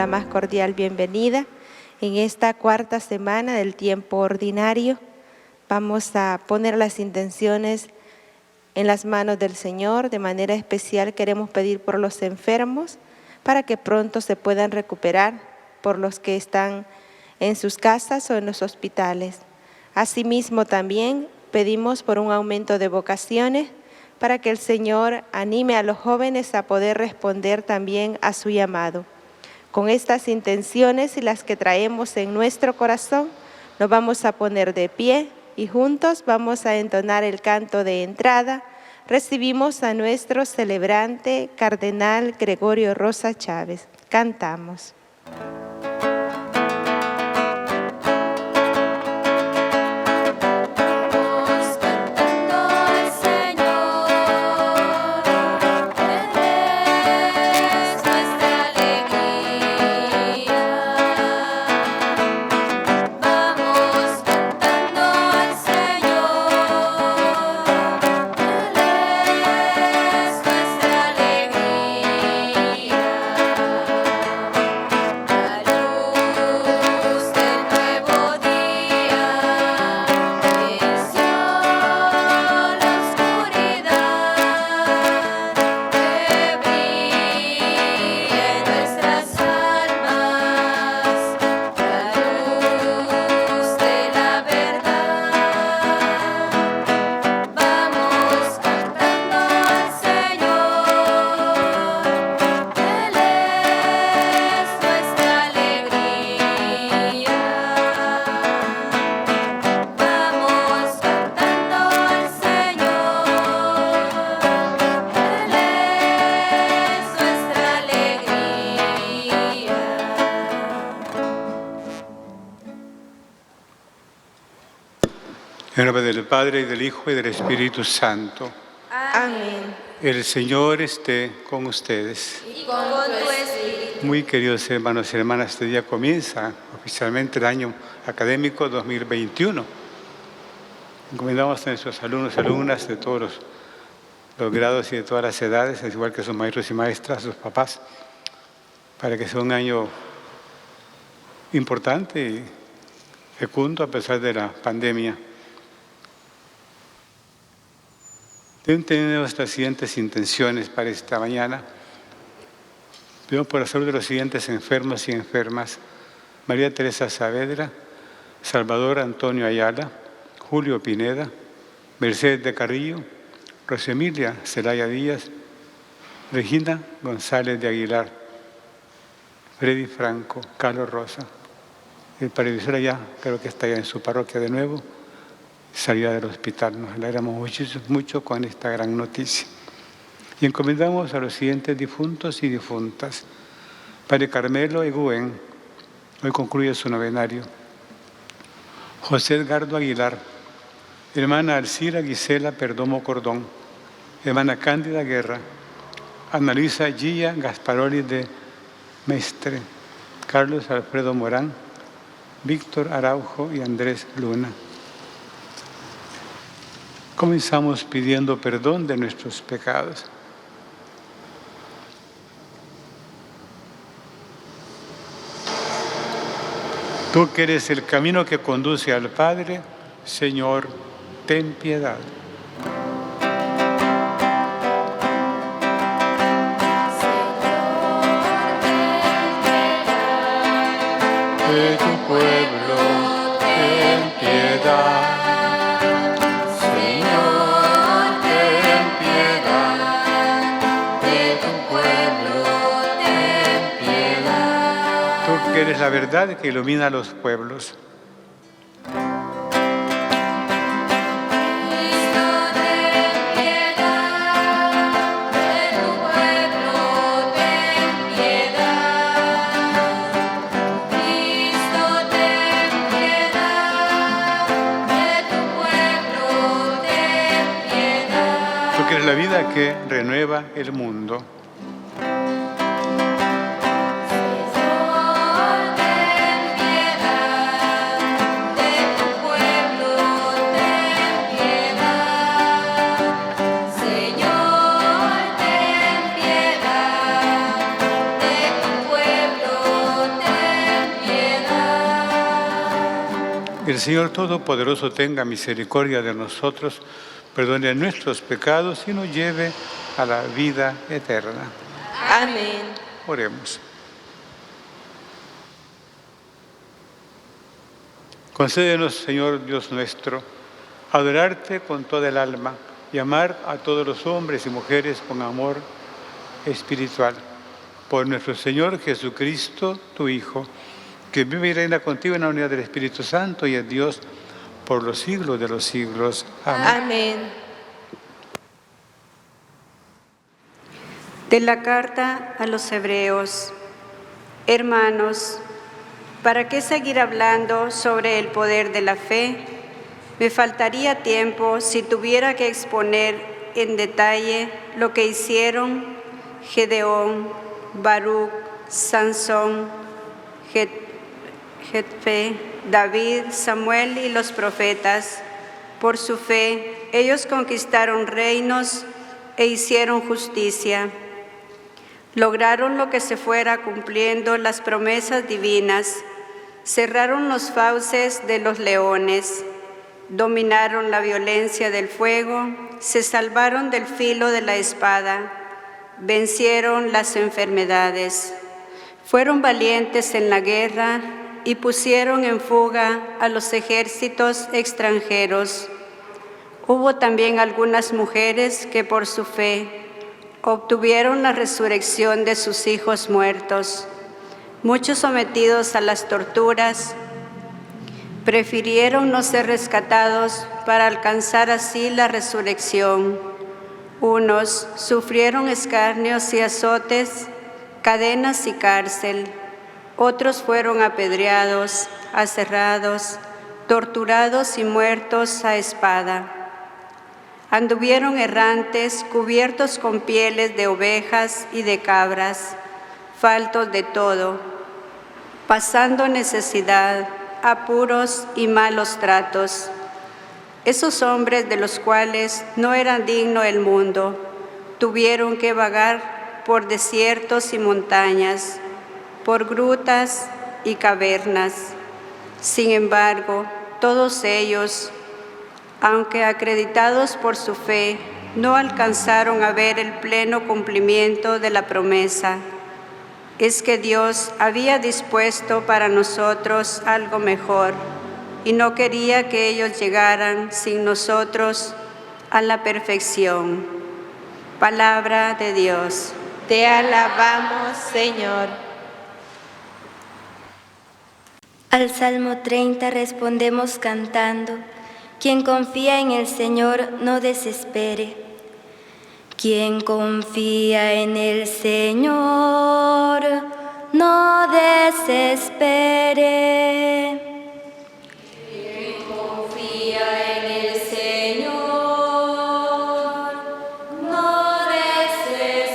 la más cordial bienvenida en esta cuarta semana del tiempo ordinario. Vamos a poner las intenciones en las manos del Señor. De manera especial queremos pedir por los enfermos para que pronto se puedan recuperar, por los que están en sus casas o en los hospitales. Asimismo también pedimos por un aumento de vocaciones para que el Señor anime a los jóvenes a poder responder también a su llamado. Con estas intenciones y las que traemos en nuestro corazón, nos vamos a poner de pie y juntos vamos a entonar el canto de entrada. Recibimos a nuestro celebrante, Cardenal Gregorio Rosa Chávez. Cantamos. En nombre del Padre, y del Hijo, y del Espíritu Santo. Amén. El Señor esté con ustedes. Y con tu espíritu. Muy queridos hermanos y hermanas, este día comienza oficialmente el año académico 2021. Encomendamos a nuestros alumnos y alumnas de todos los grados y de todas las edades, al igual que sus maestros y maestras, sus papás, para que sea un año importante y fecundo a pesar de la pandemia. Tenemos las siguientes intenciones para esta mañana. Pedimos por la salud de los siguientes enfermos y enfermas: María Teresa Saavedra, Salvador Antonio Ayala, Julio Pineda, Mercedes de Carrillo, Rosemilia Celaya Díaz, Regina González de Aguilar, Freddy Franco, Carlos Rosa. El paravisor allá, creo que está allá en su parroquia de nuevo, salida del hospital. Nos alegramos mucho con esta gran noticia. Y encomendamos a los siguientes difuntos y difuntas: Padre Carmelo Eguen, hoy concluye su novenario; José Edgardo Aguilar, hermana Alcira Gisela Perdomo Cordón, hermana Cándida Guerra, Ana Luisa Gia Gasparoli de Mestre, Carlos Alfredo Morán, Víctor Araujo y Andrés Luna. Comenzamos pidiendo perdón de nuestros pecados. Tú que eres el camino que conduce al Padre, Señor, ten piedad. De tu pueblo, ten piedad. Eres la verdad que ilumina a los pueblos. Tú que eres la vida que renueva el mundo. El Señor Todopoderoso tenga misericordia de nosotros, perdone nuestros pecados y nos lleve a la vida eterna. Amén. Oremos. Concédenos, Señor Dios nuestro, adorarte con toda el alma y amar a todos los hombres y mujeres con amor espiritual. Por nuestro Señor Jesucristo, tu Hijo, que vive y reina contigo en la unidad del Espíritu Santo y es Dios por los siglos de los siglos. Amén. Amén. De la carta a los Hebreos. Hermanos, ¿para qué seguir hablando sobre el poder de la fe? Me faltaría tiempo si tuviera que exponer en detalle lo que hicieron Gedeón, Baruc, Sansón, Jefté, David, Samuel y los profetas. Por su fe, ellos conquistaron reinos e hicieron justicia. Lograron lo que se fuera cumpliendo las promesas divinas. Cerraron los fauces de los leones. Dominaron la violencia del fuego. Se salvaron del filo de la espada. Vencieron las enfermedades. Fueron valientes en la guerra y pusieron en fuga a los ejércitos extranjeros. Hubo también algunas mujeres que por su fe obtuvieron la resurrección de sus hijos muertos. Muchos sometidos a las torturas prefirieron no ser rescatados para alcanzar así la resurrección. Unos sufrieron escarnios y azotes, cadenas y cárcel. Otros fueron apedreados, aserrados, torturados y muertos a espada. Anduvieron errantes, cubiertos con pieles de ovejas y de cabras, faltos de todo, pasando necesidad, apuros y malos tratos. Esos hombres de los cuales no era digno el mundo, tuvieron que vagar por desiertos y montañas, por grutas y cavernas. Sin embargo, todos ellos, aunque acreditados por su fe, no alcanzaron a ver el pleno cumplimiento de la promesa. Es que Dios había dispuesto para nosotros algo mejor y no quería que ellos llegaran sin nosotros a la perfección. Palabra de Dios. Te alabamos, Señor. Al Salmo 30 respondemos cantando: quien confía en el Señor no desespere. Quien confía en el Señor no desespere. Quien confía en el Señor no desespere.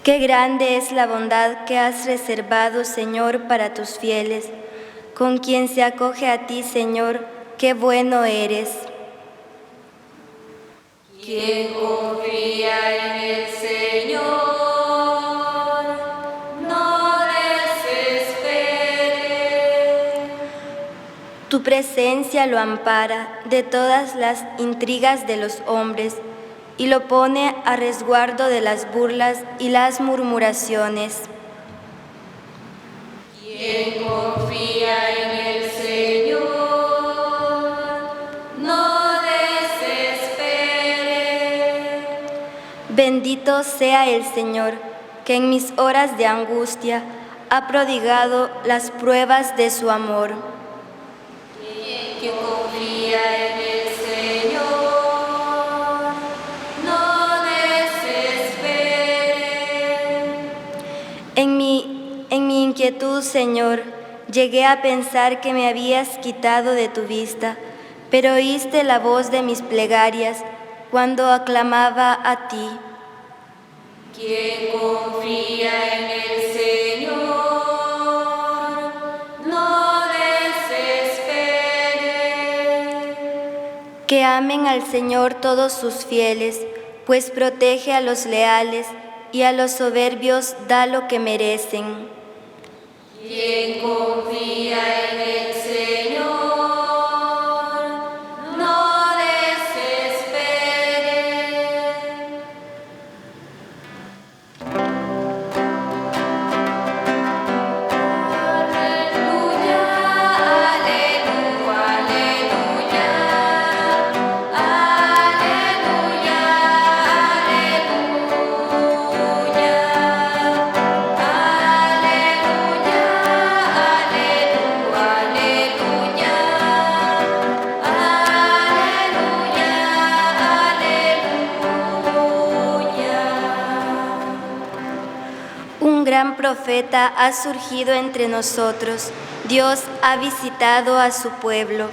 Qué grande es la bondad que has reservado, Señor, para tus fieles. Con quien se acoge a ti, Señor, qué bueno eres. Quien confía en el Señor no desespere. Tu presencia lo ampara de todas las intrigas de los hombres y lo pone a resguardo de las burlas y las murmuraciones. Quien confía en el Señor no desespere. Bendito sea el Señor, que en mis horas de angustia ha prodigado las pruebas de su amor. Quien confía en el Señor no desespere. En mi inquietud, Señor, llegué a pensar que me habías quitado de tu vista, pero oíste la voz de mis plegarias cuando aclamaba a ti. Quien confía en el Señor no desespere. Que amen al Señor todos sus fieles, pues protege a los leales y a los soberbios da lo que merecen. Quien confía gran profeta ha surgido entre nosotros. Dios ha visitado a su pueblo.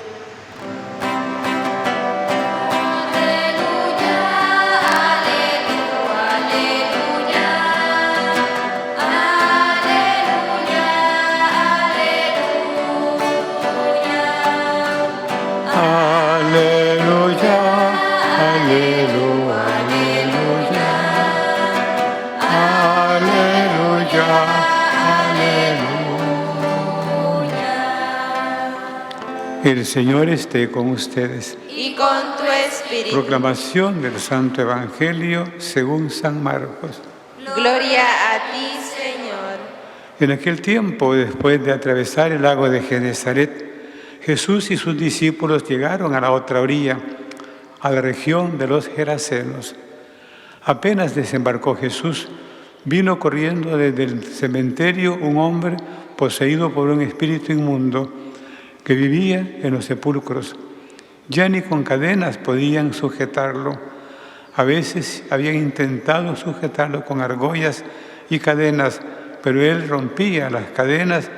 El Señor esté con ustedes. Y con tu espíritu. Proclamación del Santo Evangelio según San Marcos. Gloria a ti, Señor. En aquel tiempo, después de atravesar el lago de Genesaret, Jesús y sus discípulos llegaron a la otra orilla, a la región de los Gerasenos. Apenas desembarcó Jesús, vino corriendo desde el cementerio un hombre poseído por un espíritu inmundo, que vivía en los sepulcros. Ya ni con cadenas podían sujetarlo. A veces habían intentado sujetarlo con argollas y cadenas, pero él rompía las cadenas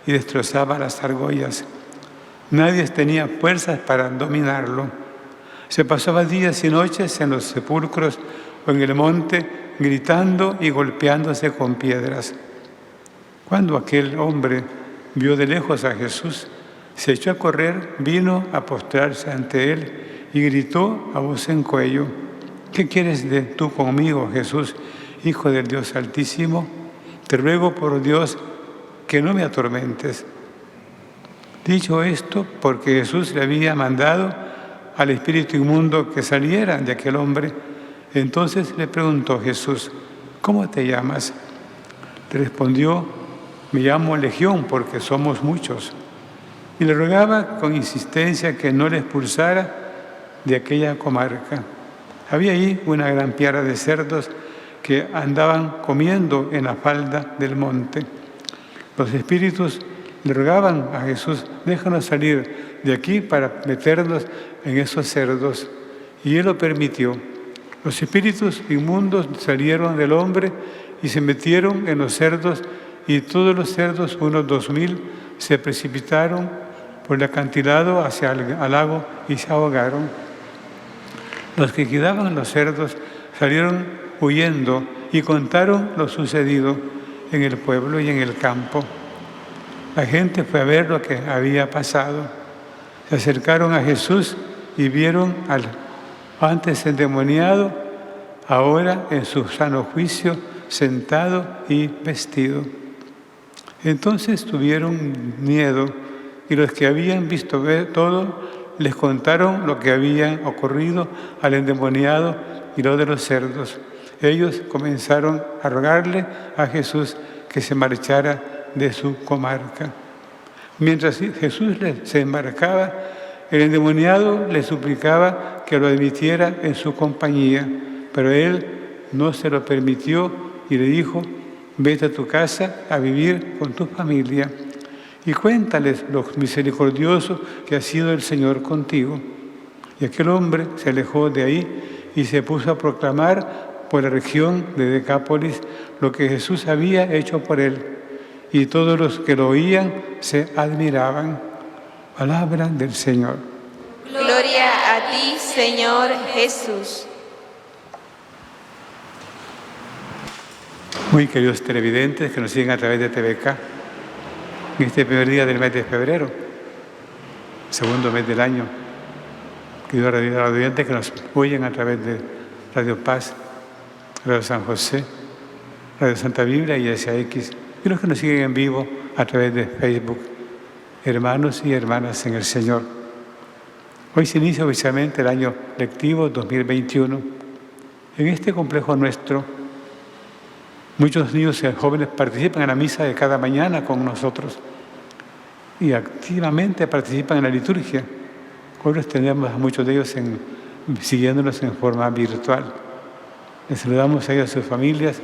y destrozaba las argollas. Nadie tenía fuerzas para dominarlo. Se pasaba días y noches en los sepulcros o en el monte, gritando y golpeándose con piedras. Cuando aquel hombre vio de lejos a Jesús, se echó a correr, vino a postrarse ante él y gritó a voz en cuello: ¿Qué quieres tú conmigo, Jesús, Hijo del Dios Altísimo? Te ruego por Dios que no me atormentes. Dicho esto, porque Jesús le había mandado al espíritu inmundo que saliera de aquel hombre, entonces le preguntó Jesús: ¿Cómo te llamas? Le respondió: Me llamo Legión, porque somos muchos. Y le rogaba con insistencia que no le expulsara de aquella comarca. Había allí una gran piara de cerdos que andaban comiendo en la falda del monte. Los espíritus le rogaban a Jesús: déjanos salir de aquí para meternos en esos cerdos. Y él lo permitió. Los espíritus inmundos salieron del hombre y se metieron en los cerdos, y todos los cerdos, unos 2000, se precipitaron por el acantilado hacia el lago y se ahogaron. Los que quedaban en los cerdos salieron huyendo y contaron lo sucedido en el pueblo y en el campo. La gente fue a ver lo que había pasado. Se acercaron a Jesús y vieron al antes endemoniado, ahora en su sano juicio, sentado y vestido. Entonces tuvieron miedo, y los que habían visto todo les contaron lo que había ocurrido al endemoniado y lo de los cerdos. Ellos comenzaron a rogarle a Jesús que se marchara de su comarca. Mientras Jesús se embarcaba, el endemoniado le suplicaba que lo admitiera en su compañía, pero él no se lo permitió y le dijo: vete a tu casa a vivir con tu familia y cuéntales lo misericordioso que ha sido el Señor contigo. Y aquel hombre se alejó de ahí y se puso a proclamar por la región de Decápolis lo que Jesús había hecho por él. Y todos los que lo oían se admiraban. Palabra del Señor. Gloria a ti, Señor Jesús. Muy queridos televidentes que nos siguen a través de TVK, en este primer día del mes de febrero, segundo mes del año, queridos radioyentes que nos oyen a través de Radio Paz, Radio San José, Radio Santa Biblia y SAX, y los que nos siguen en vivo a través de Facebook, hermanos y hermanas en el Señor. Hoy se inicia oficialmente el año lectivo 2021. En este complejo nuestro, muchos niños y jóvenes participan en la misa de cada mañana con nosotros y activamente participan en la liturgia. Hoy los tenemos a muchos de ellos siguiéndonos en forma virtual. Les saludamos a ellos, a sus familias,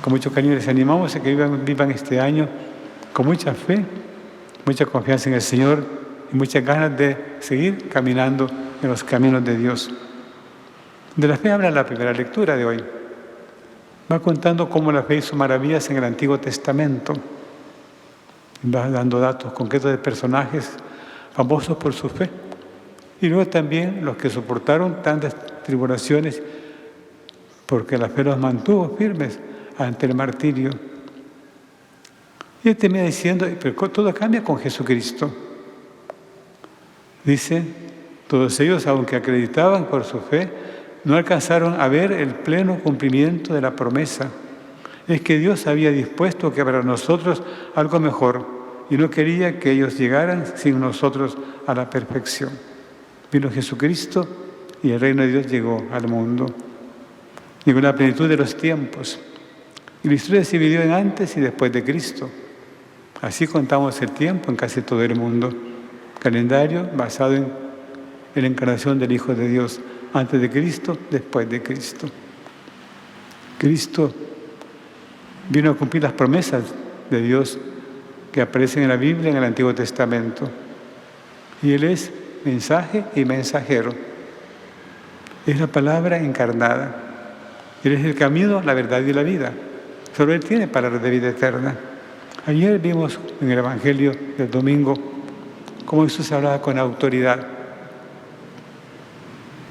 con mucho cariño. Les animamos a que vivan este año con mucha fe, mucha confianza en el Señor y muchas ganas de seguir caminando en los caminos de Dios. De la fe habla la primera lectura de hoy. Va contando cómo la fe hizo maravillas en el Antiguo Testamento. Va dando datos concretos de personajes famosos por su fe. Y luego también los que soportaron tantas tribulaciones porque la fe los mantuvo firmes ante el martirio. Y él termina diciendo, pero todo cambia con Jesucristo. Dice, todos ellos, aunque acreditaban por su fe, no alcanzaron a ver el pleno cumplimiento de la promesa. Es que Dios había dispuesto que para nosotros algo mejor y no quería que ellos llegaran sin nosotros a la perfección. Vino Jesucristo y el reino de Dios llegó al mundo. Llegó a la plenitud de los tiempos. Y la historia se dividió en antes y después de Cristo. Así contamos el tiempo en casi todo el mundo. Calendario basado en la encarnación del Hijo de Dios, antes de Cristo, después de Cristo. Cristo vino a cumplir las promesas de Dios que aparecen en la Biblia, en el Antiguo Testamento. Y Él es mensaje y mensajero. Es la palabra encarnada. Él es el camino, la verdad y la vida. Solo Él tiene palabras de vida eterna. Ayer vimos en el Evangelio del domingo cómo Jesús hablaba con autoridad.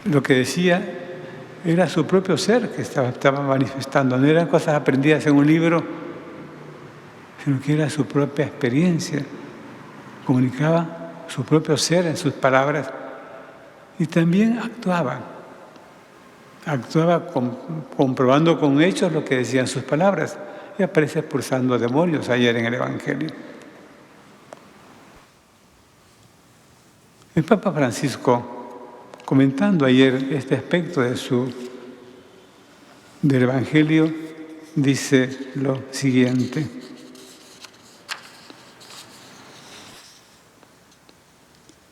Lo que decía era su propio ser que estaba manifestando. No eran cosas aprendidas en un libro, sino que era su propia experiencia. Comunicaba su propio ser en sus palabras y también actuaba comprobando con hechos lo que decían sus palabras y aparece expulsando demonios ayer en el Evangelio. El Papa Francisco, comentando ayer este aspecto del Evangelio, dice lo siguiente.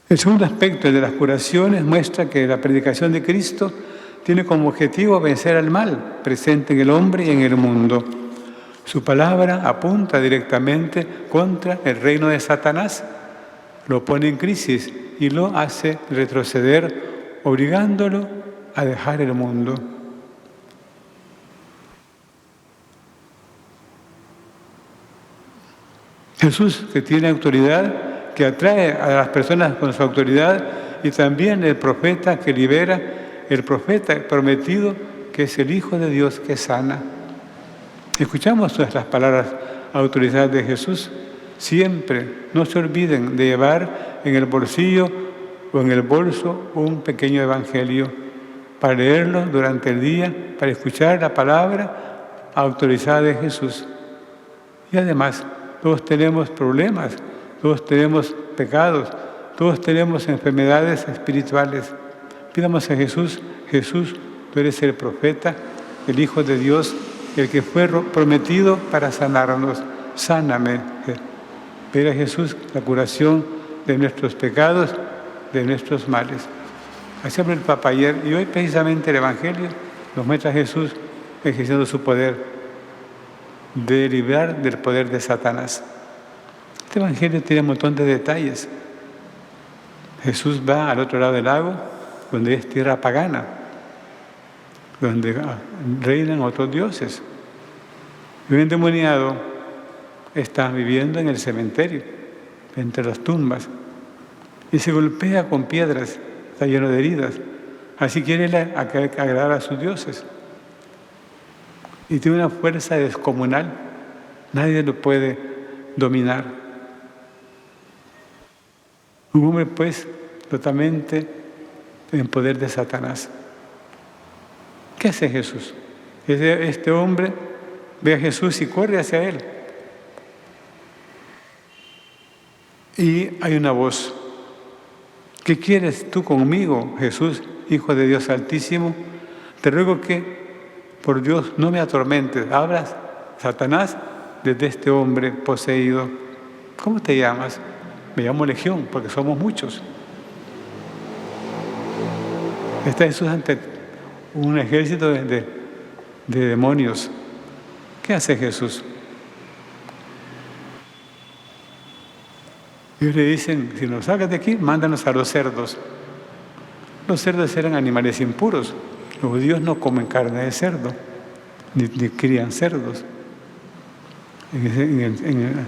El segundo aspecto, el de las curaciones, muestra que la predicación de Cristo tiene como objetivo vencer al mal presente en el hombre y en el mundo. Su palabra apunta directamente contra el reino de Satanás, lo pone en crisis y lo hace retroceder, obligándolo a dejar el mundo. Jesús, que tiene autoridad, que atrae a las personas con su autoridad, y también el profeta que libera, el profeta prometido, que es el Hijo de Dios que sana. Escuchamos las palabras autorizadas de Jesús. Siempre no se olviden de llevar en el bolsillo o en el bolso un pequeño evangelio para leerlo durante el día, para escuchar la palabra autorizada de Jesús. Y además, todos tenemos problemas, todos tenemos pecados, todos tenemos enfermedades espirituales. Pidamos a Jesús, Jesús, tú eres el profeta, el Hijo de Dios, el que fue prometido para sanarnos. Sáname. Pide a Jesús la curación de nuestros pecados, de nuestros males. Así habló el Papa ayer, y hoy precisamente el Evangelio nos muestra a Jesús ejerciendo su poder de librar del poder de Satanás. Este Evangelio tiene un montón de detalles. Jesús va al otro lado del lago, donde es tierra pagana, donde reinan otros dioses. Y un endemoniado está viviendo en el cementerio, entre las tumbas, y se golpea con piedras, está lleno de heridas. Así quiere agradar a sus dioses. Y tiene una fuerza descomunal, nadie lo puede dominar. Un hombre, pues, totalmente en poder de Satanás. ¿Qué hace Jesús? Este hombre ve a Jesús y corre hacia él. Y hay una voz. ¿Qué quieres tú conmigo, Jesús, Hijo de Dios Altísimo? Te ruego que, por Dios, no me atormentes. Hablas, Satanás, desde este hombre poseído. ¿Cómo te llamas? Me llamo Legión, porque somos muchos. Está Jesús ante un ejército de demonios. ¿Qué hace Jesús? Ellos le dicen, si nos sacas de aquí, mándanos a los cerdos. Los cerdos eran animales impuros. Los judíos no comen carne de cerdo. ni crían cerdos. En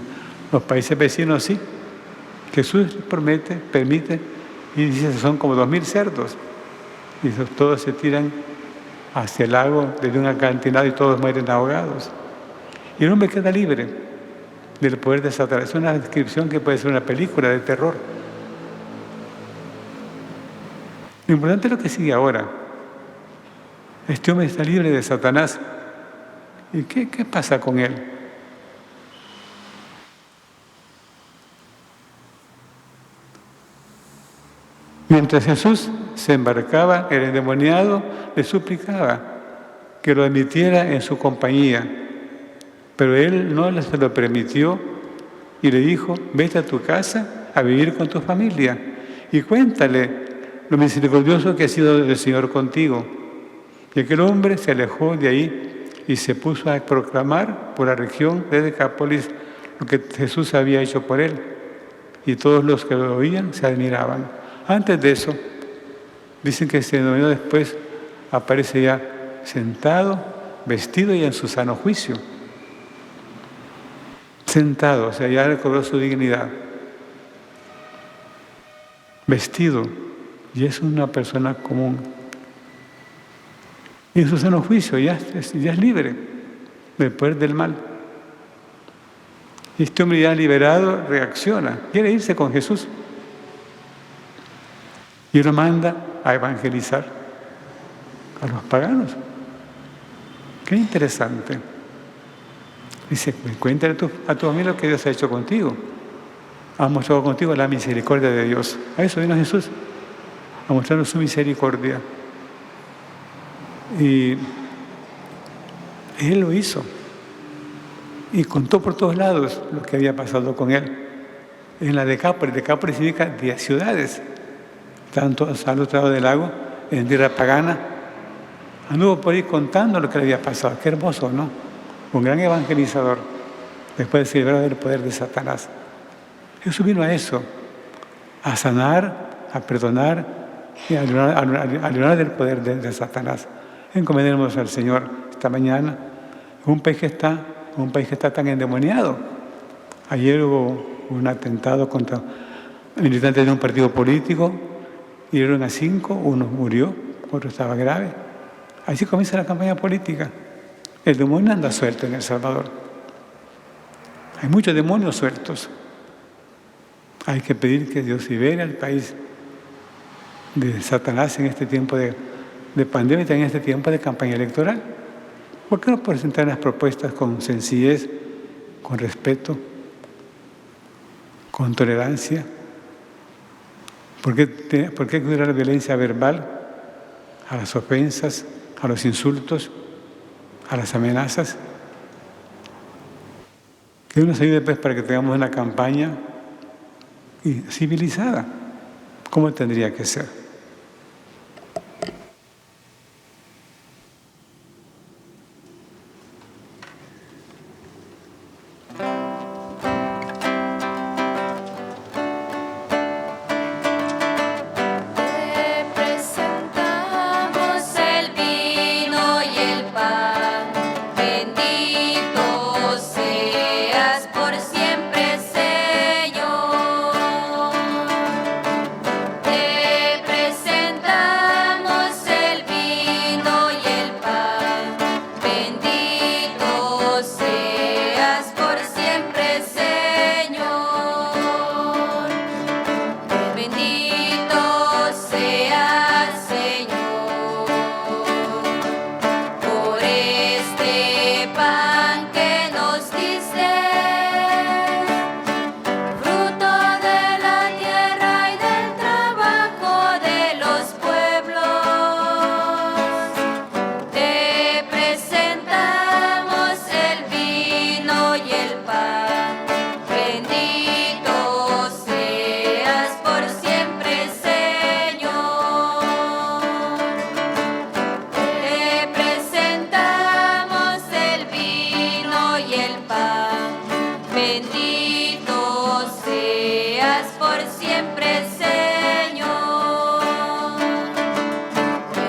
los países vecinos sí. Jesús permite, y dice, son como 2.000 cerdos. Y todos se tiran hacia el lago desde un acantilado y todos mueren ahogados. Y el hombre queda libre del poder de Satanás. Es una descripción que puede ser una película de terror. Lo importante es lo que sigue ahora. Este hombre está libre de Satanás. ¿Y qué pasa con él? Mientras Jesús se embarcaba, el endemoniado le suplicaba que lo admitiera en su compañía, pero él no se lo permitió y le dijo, vete a tu casa a vivir con tu familia y cuéntale lo misericordioso que ha sido el Señor contigo. Y aquel hombre se alejó de ahí y se puso a proclamar por la región de Decápolis lo que Jesús había hecho por él. Y todos los que lo oían se admiraban. Antes de eso, dicen que este endemoniado después aparece ya sentado, vestido y en su sano juicio. Sentado, o sea, ya recobró su dignidad. Vestido, y es una persona común. Y en su sano juicio ya es libre del poder del mal. Y este hombre ya liberado reacciona, quiere irse con Jesús. Y lo manda a evangelizar a los paganos. Qué interesante. Dice, cuéntale a tu amigo lo que Dios ha hecho contigo. Ha mostrado contigo la misericordia de Dios. A eso vino Jesús, a mostrarnos su misericordia. Y Él lo hizo. Y contó por todos lados lo que había pasado con Él. En la Decápolis. Decápolis significa 10 ciudades. Tanto al otro lado del lago, en tierra pagana, anduvo por ahí contando lo que le había pasado. Qué hermoso, ¿no? Un gran evangelizador, después de ser librado del poder de Satanás. Jesús vino a eso, a sanar, a perdonar y a librar del poder de Satanás. Encomendemos al Señor esta mañana, un país que está tan endemoniado. Ayer hubo un atentado contra militantes de un partido político. Hirieron a 5, uno murió, otro estaba grave. Así comienza la campaña política. El demonio anda suelto en El Salvador. Hay muchos demonios sueltos. Hay que pedir que Dios libere al país de Satanás en este tiempo de pandemia y también en este tiempo de campaña electoral. ¿Por qué no presentar las propuestas con sencillez, con respeto, con tolerancia? ¿Por qué acudir a la violencia verbal, a las ofensas, a los insultos, a las amenazas? Que Dios nos ayude pues para que tengamos una campaña civilizada, como tendría que ser.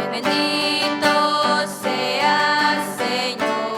Bendito seas, Señor.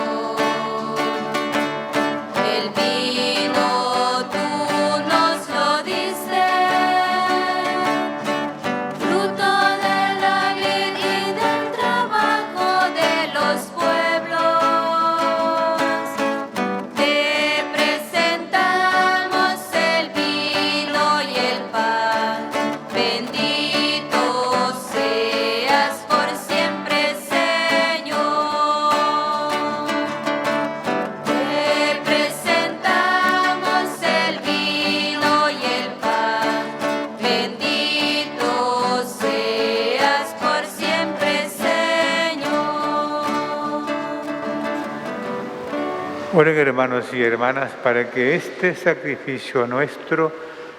Oren, hermanos y hermanas, para que este sacrificio nuestro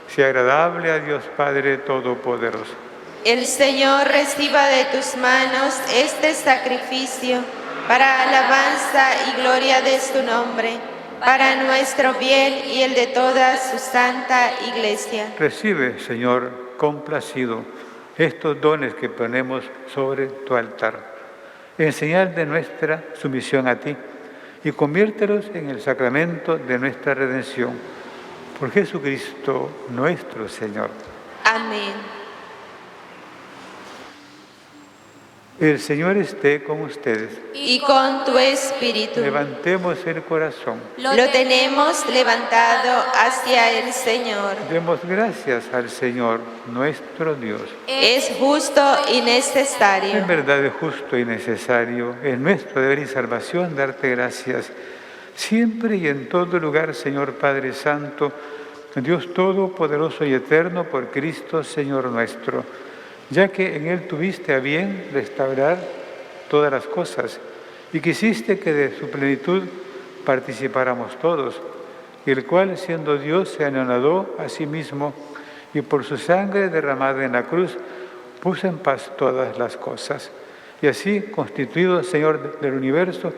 sea agradable a Dios Padre Todopoderoso. El Señor reciba de tus manos este sacrificio para alabanza y gloria de su nombre, para nuestro bien y el de toda su santa Iglesia. Recibe, Señor, complacido, estos dones que ponemos sobre tu altar, en señal de nuestra sumisión a ti, y conviértelos en el sacramento de nuestra redención. Por Jesucristo nuestro Señor. Amén. El Señor esté con ustedes. Y con tu espíritu. Levantemos el corazón. Lo tenemos levantado hacia el Señor. Demos gracias al Señor, nuestro Dios. Es justo y necesario. En verdad es justo y necesario, es nuestro deber y salvación darte gracias. Siempre y en todo lugar, Señor Padre Santo, Dios Todopoderoso y Eterno, por Cristo, Señor nuestro, ya que en Él tuviste a bien restaurar todas las cosas y quisiste que de su plenitud participáramos todos, y el cual, siendo Dios, se anonadó a sí mismo y por su sangre derramada en la cruz puso en paz todas las cosas. Y así, constituido Señor del universo,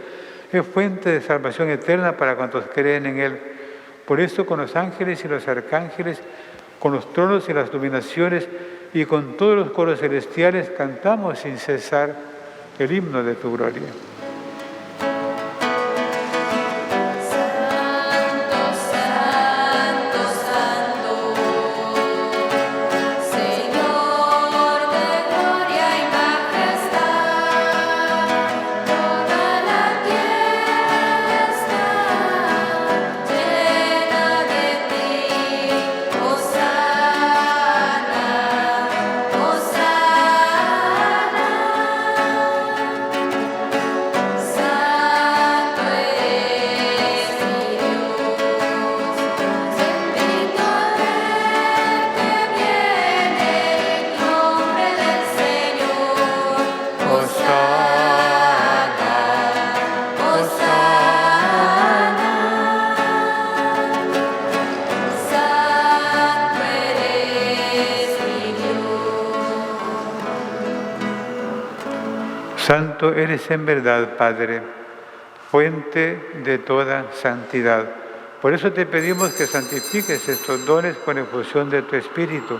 es fuente de salvación eterna para cuantos creen en Él. Por eso, con los ángeles y los arcángeles, con los tronos y las dominaciones y con todos los coros celestiales, cantamos sin cesar el himno de tu gloria. Santo eres en verdad, Padre, fuente de toda santidad. Por eso te pedimos que santifiques estos dones con efusión de tu Espíritu,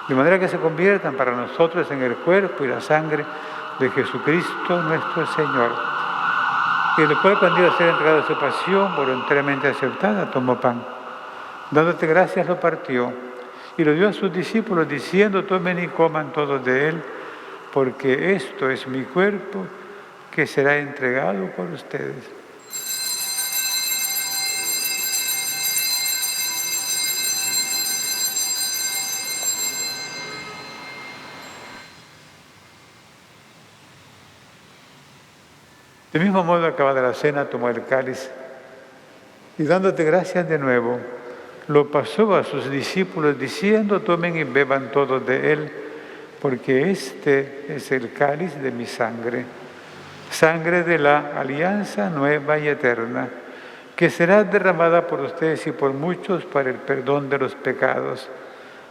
de manera que se conviertan para nosotros en el cuerpo y la sangre de Jesucristo nuestro Señor. Y el cual, cuando iba a ser entregado a su pasión voluntariamente aceptada, tomó pan. Dándote gracias, lo partió y lo dio a sus discípulos, diciendo: tomen y coman todos de él, porque esto es mi cuerpo que será entregado por ustedes. De mismo modo, acabada la cena, tomó el cáliz y, dándote gracias de nuevo, lo pasó a sus discípulos, diciendo: tomen y beban todos de él, porque este es el cáliz de mi sangre, sangre de la alianza nueva y eterna, que será derramada por ustedes y por muchos para el perdón de los pecados.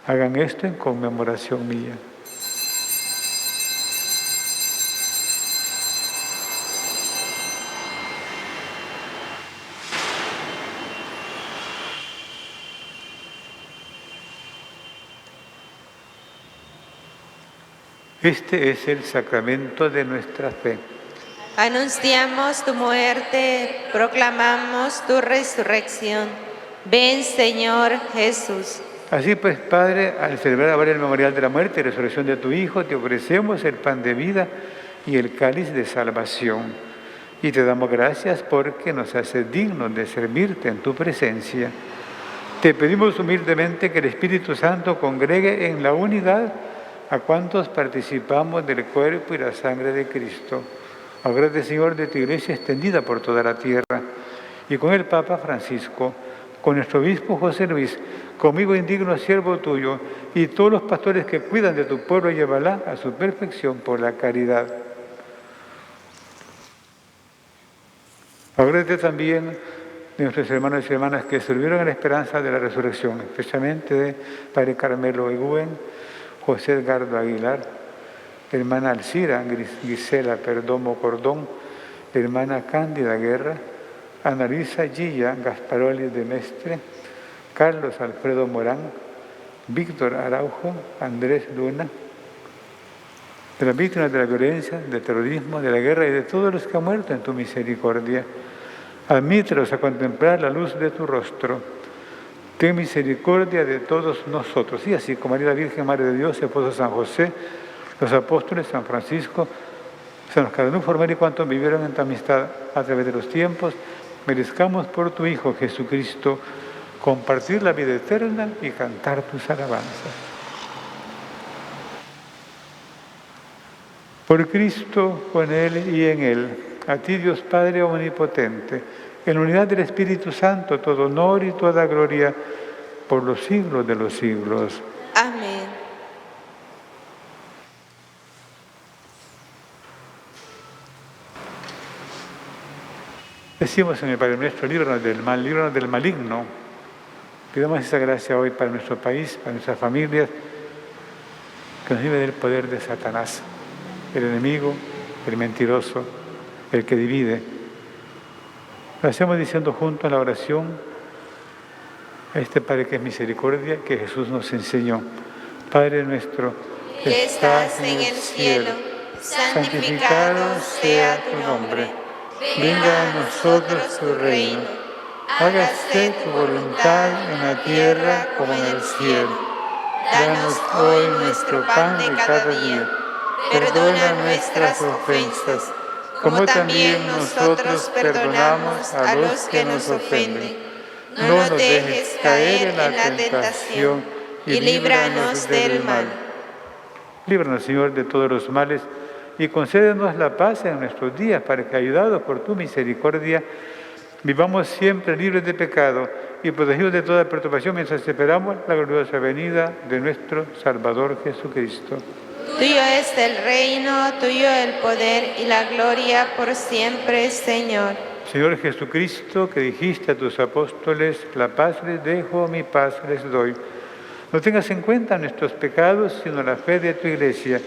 Hagan esto en conmemoración mía. Este es el sacramento de nuestra fe. Anunciamos tu muerte, proclamamos tu resurrección. Ven, Señor Jesús. Así pues, Padre, al celebrar ahora el memorial de la muerte y resurrección de tu Hijo, te ofrecemos el pan de vida y el cáliz de salvación. Y te damos gracias porque nos haces dignos de servirte en tu presencia. Te pedimos humildemente que el Espíritu Santo congregue en la unidad a cuantos participamos del cuerpo y la sangre de Cristo. Acuérdate, Señor, de tu Iglesia extendida por toda la tierra, y con el Papa Francisco, con nuestro obispo José Luis, conmigo indigno siervo tuyo, y todos los pastores que cuidan de tu pueblo, llévala a su perfección por la caridad. Acuérdate también de nuestros hermanos y hermanas que sirvieron en la esperanza de la resurrección, especialmente de Padre Carmelo Eguen, José Edgardo Aguilar, hermana Alcira Gisela Perdomo Cordón, hermana Cándida Guerra, Annalisa Gilla Gasparoli de Mestre, Carlos Alfredo Morán, Víctor Araujo, Andrés Luna, de las víctimas de la violencia, del terrorismo, de la guerra y de todos los que han muerto en tu misericordia. Admítelos a contemplar la luz de tu rostro. Ten misericordia de todos nosotros. Y así como María la Virgen, Madre de Dios, esposo San José, los apóstoles, San Francisco, San Cardenal Formel y cuantos vivieron en tu amistad a través de los tiempos, merezcamos por tu Hijo Jesucristo compartir la vida eterna y cantar tus alabanzas. Por Cristo, con Él y en Él, a ti Dios Padre Omnipotente, en la unidad del Espíritu Santo, todo honor y toda gloria por los siglos de los siglos. Amén. Decimos en el Padre Nuestro, líbranos del mal, líbranos del maligno. Pidamos esa gracia hoy para nuestro país, para nuestras familias, que nos libre del poder de Satanás, el enemigo, el mentiroso, el que divide. Lo hacemos diciendo juntos la oración a este Padre que es misericordia, que Jesús nos enseñó. Padre nuestro, que estás en el cielo, santificado sea tu nombre. Venga a nosotros tu reino. Hágase tu voluntad en la tierra como en el cielo. Danos hoy nuestro pan de cada día. Perdona nuestras ofensas, como también nosotros perdonamos a los que nos ofenden. No nos dejes caer en la tentación y líbranos del mal. Líbranos, Señor, de todos los males y concédenos la paz en nuestros días, para que, ayudados por tu misericordia, vivamos siempre libres de pecado y protegidos de toda perturbación mientras esperamos la gloriosa venida de nuestro Salvador Jesucristo. Tuyo es el reino, tuyo el poder y la gloria por siempre, Señor. Señor Jesucristo, que dijiste a tus apóstoles, la paz les dejo, mi paz les doy. No tengas en cuenta nuestros pecados, sino la fe de tu Iglesia.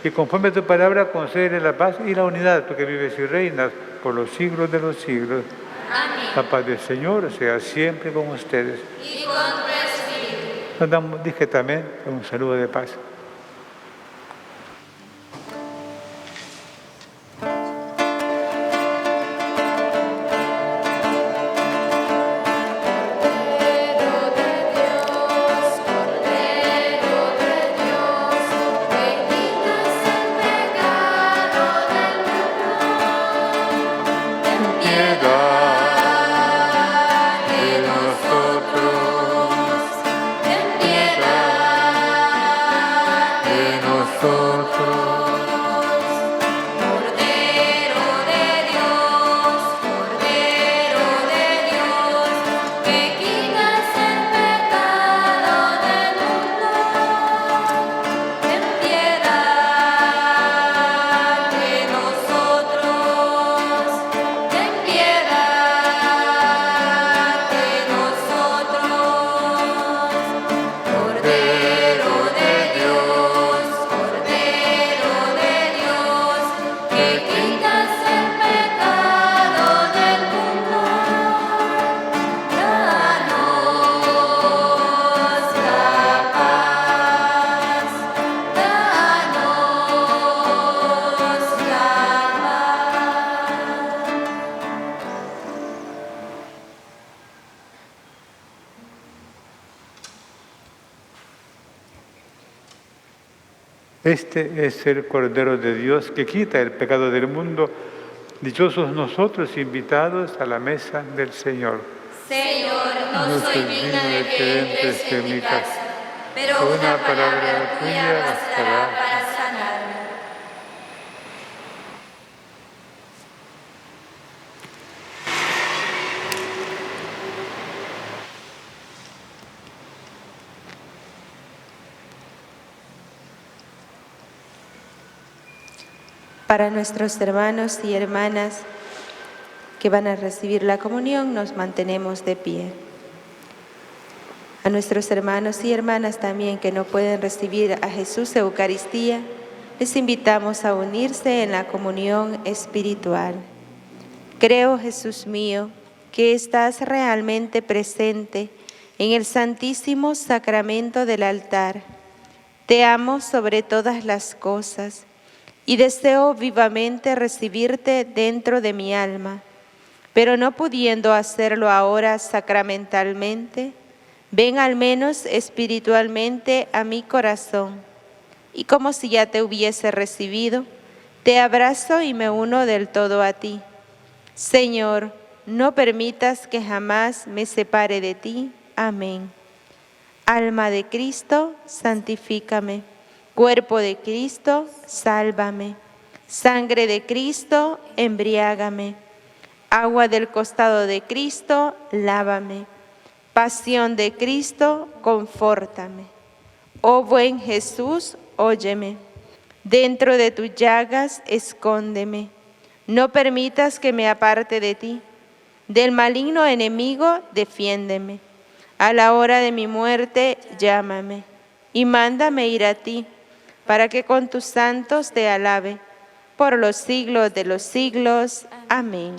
Y conforme a tu palabra, concédele la paz y la unidad, tú que vives y reinas por los siglos de los siglos. Amén. La paz del Señor sea siempre con ustedes. Y con tu espíritu. Nos damos discretamente un saludo de paz. Este es el Cordero de Dios que quita el pecado del mundo. Dichosos nosotros invitados a la mesa del Señor. Señor, no soy digna de que entres en mi casa, pero una palabra tuya bastará para sanarme. Para nuestros hermanos y hermanas que van a recibir la comunión, nos mantenemos de pie. A nuestros hermanos y hermanas también que no pueden recibir a Jesús Eucaristía, les invitamos a unirse en la comunión espiritual. Creo, Jesús mío, que estás realmente presente en el Santísimo Sacramento del altar. Te amo sobre todas las cosas y deseo vivamente recibirte dentro de mi alma, pero no pudiendo hacerlo ahora sacramentalmente, ven al menos espiritualmente a mi corazón, y como si ya te hubiese recibido, te abrazo y me uno del todo a ti. Señor, no permitas que jamás me separe de ti. Amén. Alma de Cristo, santifícame. Cuerpo de Cristo, sálvame. Sangre de Cristo, embriágame. Agua del costado de Cristo, lávame. Pasión de Cristo, confórtame. Oh buen Jesús, óyeme. Dentro de tus llagas, escóndeme. No permitas que me aparte de ti. Del maligno enemigo, defiéndeme. A la hora de mi muerte, llámame. Y mándame ir a ti, para que con tus santos te alabe. Por los siglos de los siglos. Amén.